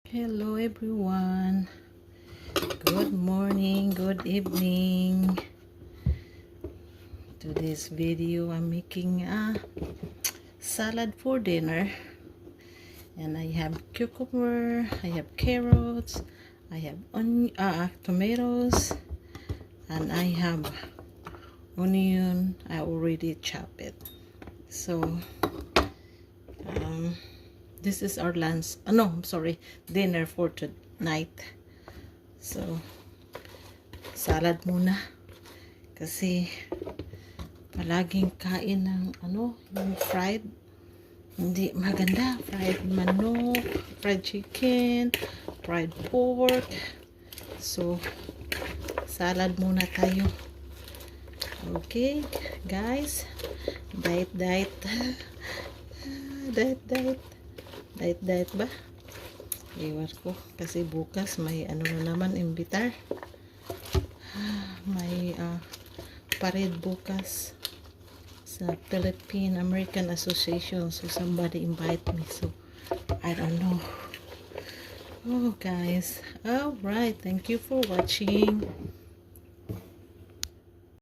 Hello everyone. Good morning, good evening. To this video I'm making a salad for dinner. And I have cucumber, I have carrots, I have tomatoes, and I have onion. I already chopped it. So this is our lunch. No, I'm sorry, dinner for tonight. So salad muna kasi palaging kain ng yung fried, hindi maganda. Fried manok, fried chicken, fried pork. So salad muna tayo. Okay guys, diet ba? Iwan ko kasi bukas may na naman imbitar. May parade bukas sa Philippine American Association, so somebody invite me, so I don't know. Oh guys, all right, thank you for watching.